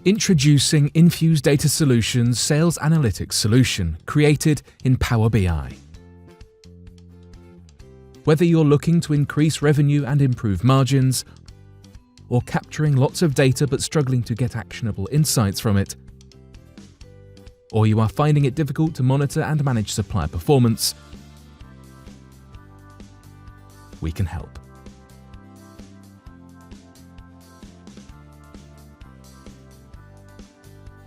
Introducing Infuse Data Solutions Sales Analytics Solution, created in Power BI. Whether you're looking to increase revenue and improve margins, or capturing lots of data but struggling to get actionable insights from it, or you are finding it difficult to monitor and manage supplier performance, we can help.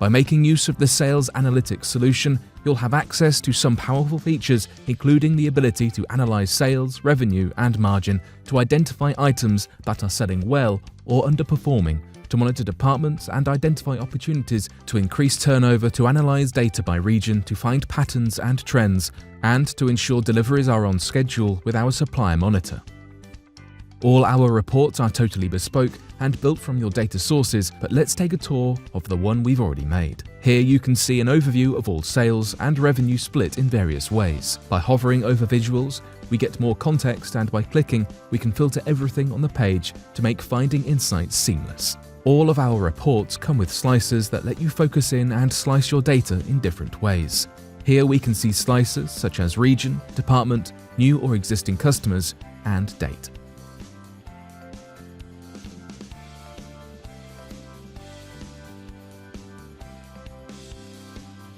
By making use of the Sales Analytics solution, you'll have access to some powerful features, including the ability to analyze sales, revenue, and margin, to identify items that are selling well or underperforming, to monitor departments and identify opportunities to increase turnover, to analyze data by region, to find patterns and trends, and to ensure deliveries are on schedule with our supplier monitor. All our reports are totally bespoke and built from your data sources, but let's take a tour of the one we've already made. Here you can see an overview of all sales and revenue split in various ways. By hovering over visuals, we get more context, and by clicking, we can filter everything on the page to make finding insights seamless. All of our reports come with slicers that let you focus in and slice your data in different ways. Here we can see slicers such as region, department, new or existing customers, and date.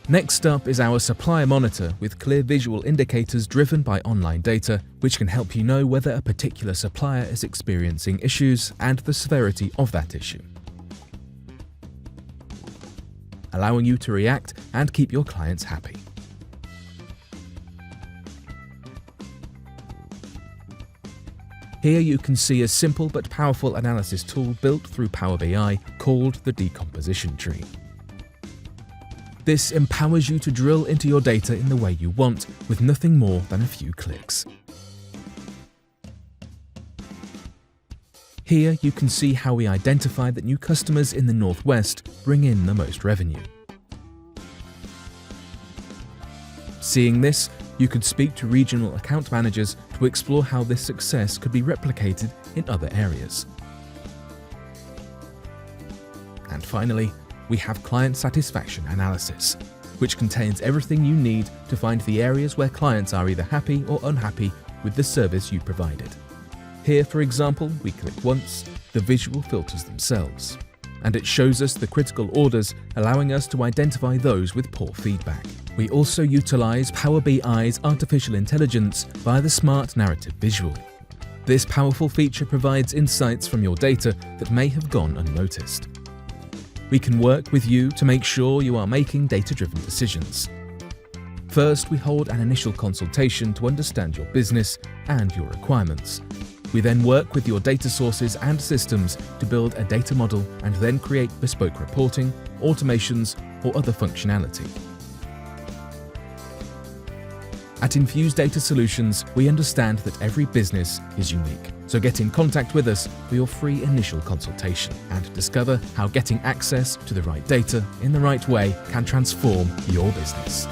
Next up is our supplier monitor with clear visual indicators driven by online data, which can help you know whether a particular supplier is experiencing issues and the severity of that issue, allowing you to react and keep your clients happy. Here you can see a simple but powerful analysis tool built through Power BI called the decomposition tree. This empowers you to drill into your data in the way you want, with nothing more than a few clicks. Here you can see how we identify that new customers in the Northwest bring in the most revenue. Seeing this, you could speak to regional account managers to explore how this success could be replicated in other areas. And finally, we have client satisfaction analysis, which contains everything you need to find the areas where clients are either happy or unhappy with the service you provided. Here, for example, we click once, the visual filters themselves, and it shows us the critical orders, allowing us to identify those with poor feedback. We also utilize Power BI's artificial intelligence via the Smart Narrative Visual. This powerful feature provides insights from your data that may have gone unnoticed. We can work with you to make sure you are making data-driven decisions. First, we hold an initial consultation to understand your business and your requirements. We then work with your data sources and systems to build a data model and then create bespoke reporting, automations, or other functionality. At Infuse Data Solutions, we understand that every business is unique. So get in contact with us for your free initial consultation and discover how getting access to the right data in the right way can transform your business.